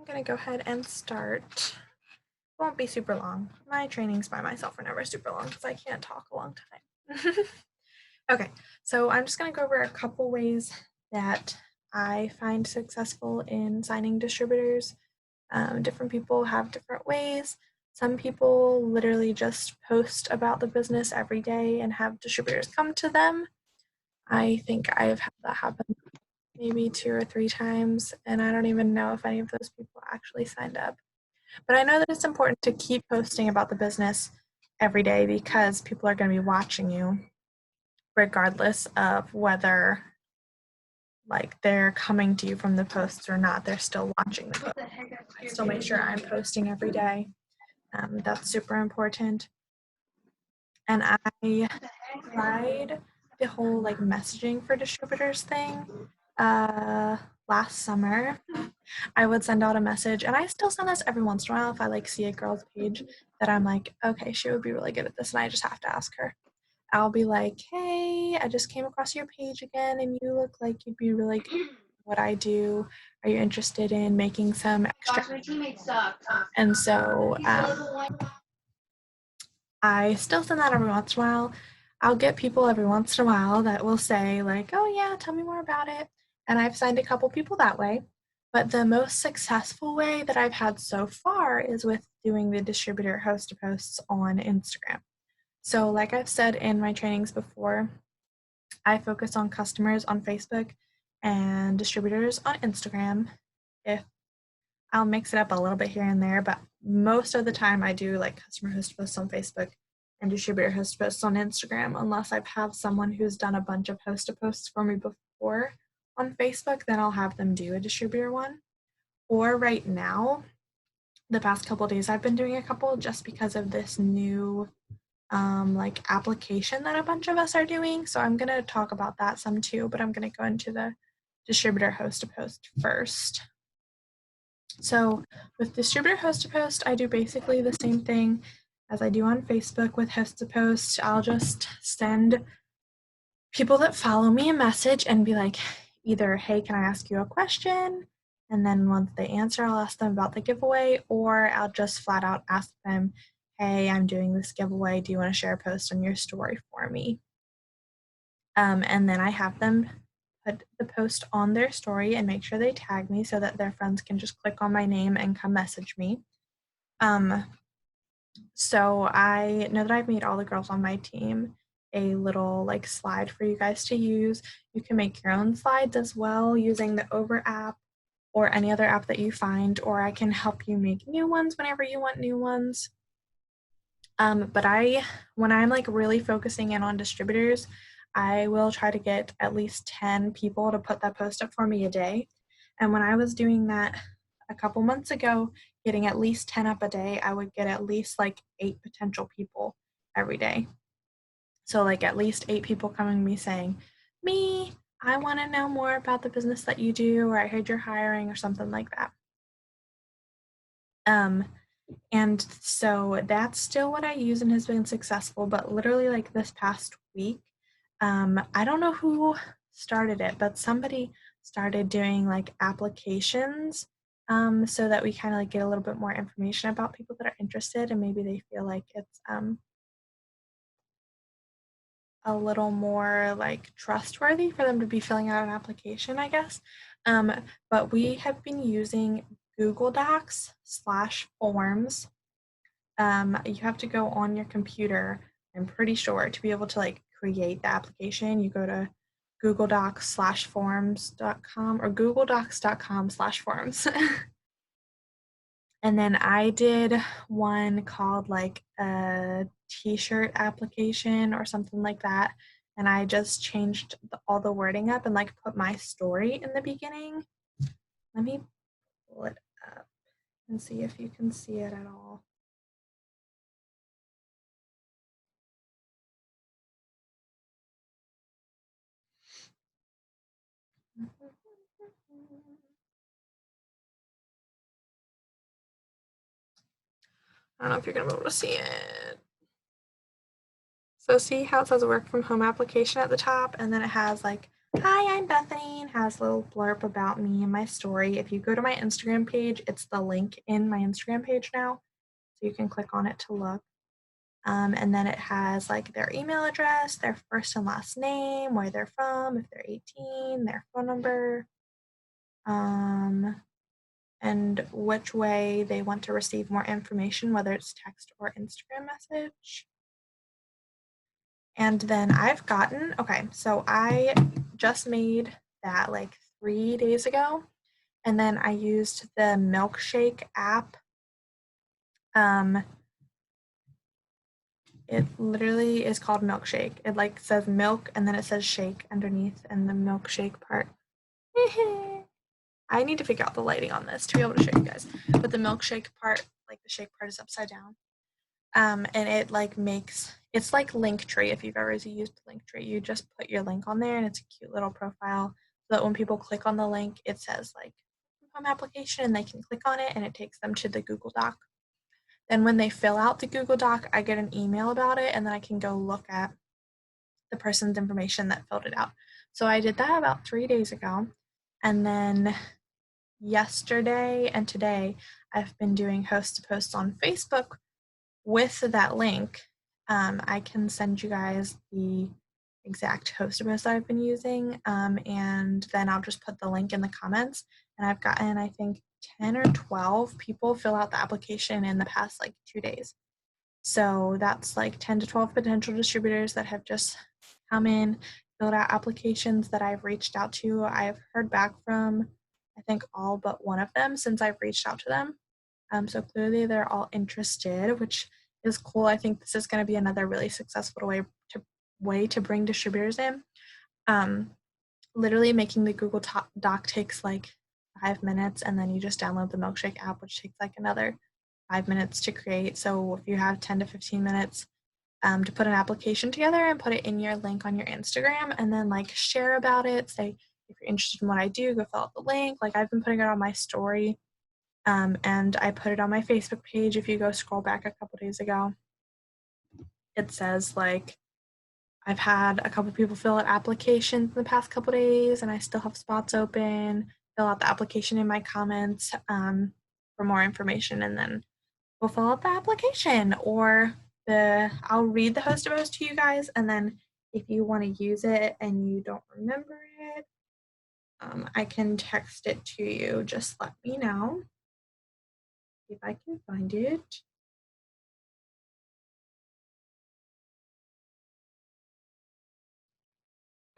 going to go ahead and start. It won't be super long. My trainings by myself are never super long because I can't talk a long time. Okay, so I'm just going to go over a couple ways that I find successful in signing distributors. Different people have different ways. Some people literally just post about the business every day and have distributors come to them. I think I've had that happen maybe 2 or 3 times, and I don't even know if any of those people actually signed up. But I know that it's important to keep posting about the business every day because people are going to be watching you regardless of whether like they're coming to you from the posts or not. They're still watching the post. I still make sure I'm posting every day. That's super important. And I tried the whole like messaging for distributors thing last summer. I would send out a message, and I still send this every once in a while if I like see a girl's page that I'm like, okay, she would be really good at this, and I just have to ask her. I'll be like, hey, I just came across your page again, and you look like you'd be really good at what I do. Are you interested in making some extra? Gosh, my teammates suck. And so I still send that every once in a while. I'll get people every once in a while that will say like, oh yeah, tell me more about it. And I've signed a couple people that way. But the most successful way that I've had so far is with doing the distributor host to posts on Instagram. So like I've said in my trainings before, I focus on customers on Facebook and distributors on Instagram. If I'll mix it up a little bit here and there, but most of the time I do like customer host posts on Facebook and distributor host posts on Instagram, unless I've had someone who's done a bunch of host to posts for me before on Facebook, then I'll have them do a distributor one. Or right now, the past couple days, I've been doing a couple just because of this new like application that a bunch of us are doing. So I'm going to talk about that some too, but I'm going to go into the distributor host to post first. So with distributor host to post, I do basically the same thing as I do on Facebook with host to post. I'll just send people that follow me a message and be like, either, hey, can I ask you a question? And then once they answer, I'll ask them about the giveaway, or I'll just flat out ask them, hey, I'm doing this giveaway. Do you want to share a post on your story for me? And then I have them put the post on their story and make sure they tag me so that their friends can just click on my name and come message me. So I know that I've made all the girls on my team a little like slide for you guys to use. You can make your own slides as well using the Over app or any other app that you find, or I can help you make new ones whenever you want new ones. But when I'm like really focusing in on distributors, I will try to get at least 10 people to put that post up for me a day. And when I was doing that a couple months ago, getting at least 10 up a day, I would get at least like 8 potential people every day. So like at least 8 people coming to me saying, me, I want to know more about the business that you do, or I heard you're hiring, or something like that. And so that's still what I use and has been successful, but literally like this past week, I don't know who started it, but somebody started doing like applications so that we kind of like get a little bit more information about people that are interested, and maybe they feel like it's a little more like trustworthy for them to be filling out an application, I guess. But we have been using Google Docs / forms. You have to go on your computer, I'm pretty sure, to be able to like create the application. You go to Google Docs / forms.com or googledocs.com / forms. And then I did one called like a t-shirt application or something like that. And I just changed all the wording up and like put my story in the beginning. Let me pull it up and see if you can see it at all. I don't know if you're gonna be able to see it. So see how it says work from home application at the top, and then it has like Hi, I'm Bethany and has a little blurb about me and my story. If you go to my Instagram page, it's the link in my Instagram page now. So you can click on it to look. And then it has like their email address, their first and last name, where they're from, if they're 18, their phone number, um, and which way they want to receive more information, whether it's text or Instagram message. And then okay, so I just made that like 3 days ago. And then I used the milkshake app. Um, it literally is called milkshake. It like says milk and then it says shake underneath and the milkshake part. I need to figure out the lighting on this to be able to show you guys. But the milkshake part, like the shake part is upside down. And it like it's like Linktree. If you've ever used Linktree, you just put your link on there and it's a cute little profile so that when people click on the link, it says like home application and they can click on it and it takes them to the Google Doc. Then when they fill out the Google Doc, I get an email about it and then I can go look at the person's information that filled it out. So I did that about 3 days ago. And then yesterday and today, I've been doing host to post on Facebook with that link. I can send you guys the exact host to post I've been using, and then I'll just put the link in the comments. And I've gotten, I think, 10 or 12 people fill out the application in the past like 2 days. So that's like 10 to 12 potential distributors that have just come in, filled out applications that I've reached out to. I've heard back from, I think, all but one of them since I've reached out to them. So clearly they're all interested, which is cool. I think this is going to be another really successful way to bring distributors in. Um, Literally making the Google Doc takes like 5 minutes, and then you just download the Milkshake app, which takes like another 5 minutes to create. So if you have 10 to 15 minutes to put an application together and put it in your link on your Instagram, and then like share about it, say if you're interested in what I do, go fill out the link. Like I've been putting it on my story, and I put it on my Facebook page. If you go scroll back a couple days ago, it says like I've had a couple people fill out applications in the past couple days, and I still have spots open. Fill out the application in my comments for more information, and then we'll fill out the application. Or I'll read the host of those to you guys, and then if you want to use it and you don't remember it, I can text it to you. Just let me know if I can find it.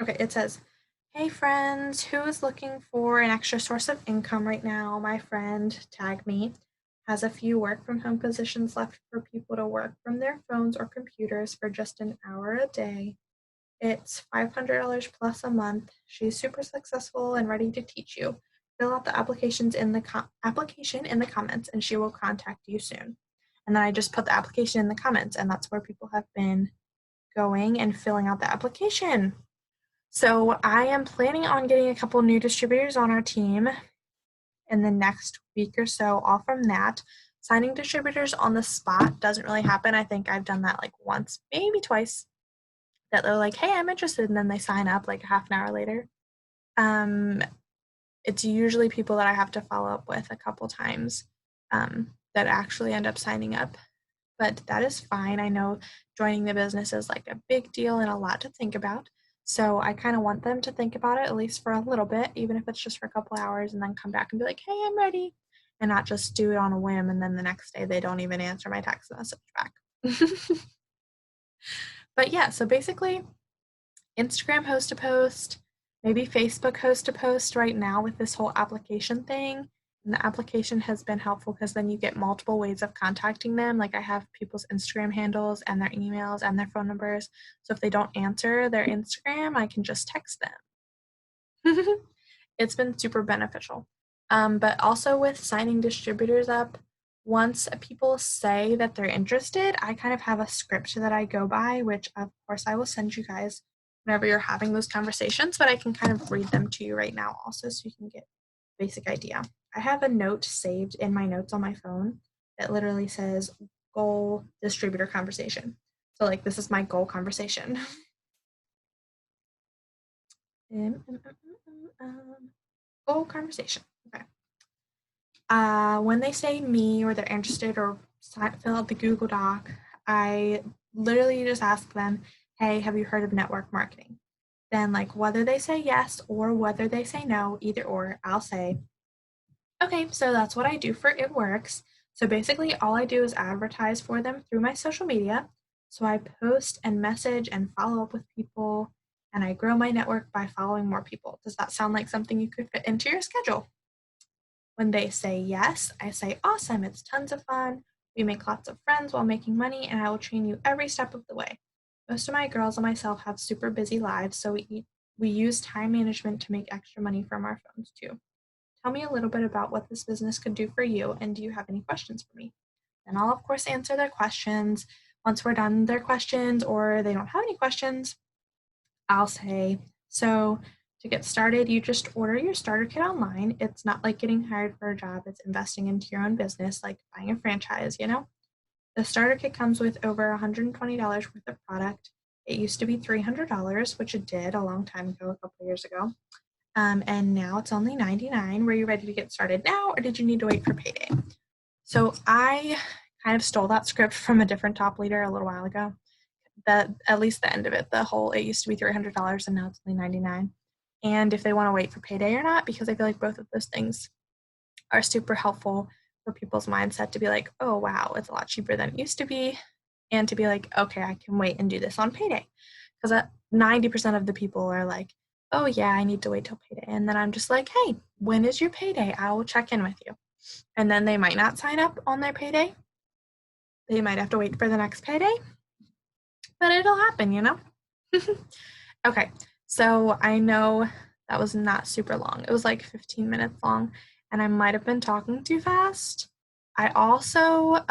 Okay, it says, "Hey friends, who is looking for an extra source of income right now? My friend, tag me, has a few work from home positions left for people to work from their phones or computers for just an hour a day. It's $500 plus a month. She's super successful and ready to teach you. Fill out the application in the comments and she will contact you soon." And then I just put the application in the comments, and that's where people have been going and filling out the application. So I am planning on getting a couple new distributors on our team in the next week or so, all from that. Signing distributors on the spot doesn't really happen. I think I've done that like once, maybe twice, that they're like, "Hey, I'm interested," and then they sign up like half an hour later. Um, it's usually people that I have to follow up with a couple times that actually end up signing up. But that is fine. I know joining the business is like a big deal and a lot to think about. So I kind of want them to think about it at least for a little bit, even if it's just for a couple hours, and then come back and be like, "Hey, I'm ready," and not just do it on a whim. And then the next day they don't even answer my text message back. But yeah, so basically, Instagram host to post, maybe Facebook host to post right now with this whole application thing. And the application has been helpful because then you get multiple ways of contacting them. Like I have people's Instagram handles and their emails and their phone numbers. So if they don't answer their Instagram, I can just text them. It's been super beneficial. But also with signing distributors up, once people say that they're interested, I kind of have a script that I go by, which of course I will send you guys whenever you're having those conversations, but I can kind of read them to you right now also so you can get a basic idea. I have a note saved in my notes on my phone that literally says goal distributor conversation. So like this is my goal conversation. Full conversation. Okay. When they say me or they're interested or fill out the Google Doc, I literally just ask them, hey, have you heard of network marketing? Then, like, whether they say yes or whether they say no, either or, I'll say, okay, so that's what I do for It Works. So basically, all I do is advertise for them through my social media. So I post and message and follow up with people, and I grow my network by following more people. Does that sound like something you could fit into your schedule? When they say yes, I say, awesome, it's tons of fun. We make lots of friends while making money, and I will train you every step of the way. Most of my girls and myself have super busy lives, so we use time management to make extra money from our phones too. Tell me a little bit about what this business could do for you, and do you have any questions for me? Then I'll, of course, answer their questions. Once we're done their questions, or they don't have any questions, I'll say, so to get started, you just order your starter kit online. It's not like getting hired for a job, it's investing into your own business, like buying a franchise, you know? The starter kit comes with over $120 worth of product. It used to be $300, which it did a long time ago, a couple years ago. And now it's only $99. Were you ready to get started now, or did you need to wait for payday? So I kind of stole that script from a different top leader a little while ago. That at least the end of it, the whole it used to be $300 and now it's only 99. And if they want to wait for payday or not, because I feel like both of those things are super helpful for people's mindset to be like, oh wow, it's a lot cheaper than it used to be, and to be like, okay, I can wait and do this on payday, because 90% of the people are like, oh yeah, I need to wait till payday, and then I'm just like, hey, when is your payday? I will check in with you, and then they might not sign up on their payday. They might have to wait for the next payday, but it'll happen, you know. Okay, so I know that was not super long. It was like 15 minutes long, and I might have been talking too fast. I also,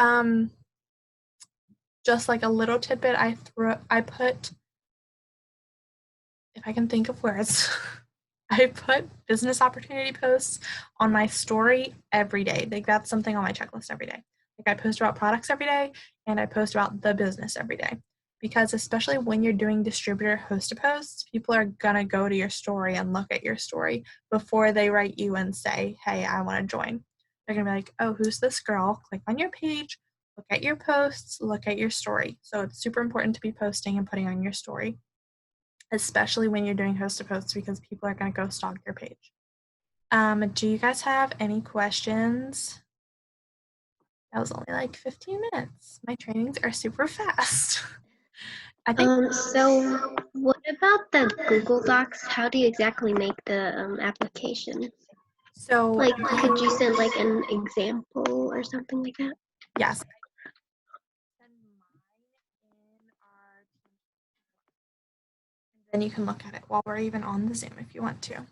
just like a little tidbit, I put, if I can think of words, I put business opportunity posts on my story every day. Like that's something on my checklist every day. Like I post about products every day and I post about the business every day. Because especially when you're doing distributor hosted posts, people are gonna go to your story and look at your story before they write you and say, hey, I want to join. They're gonna be like, oh, who's this girl? Click on your page, look at your posts, look at your story. So it's super important to be posting and putting on your story, especially when you're doing host to posts, because people are going to go stalk your page. Do you guys have any questions? That was only like 15 minutes. My trainings are super fast. I think So what about the Google Docs? How do you exactly make the application? so. Like, could you send like an example or something like that? Yes. Send mine in our. Then you can look at it while we're even on the Zoom if you want to.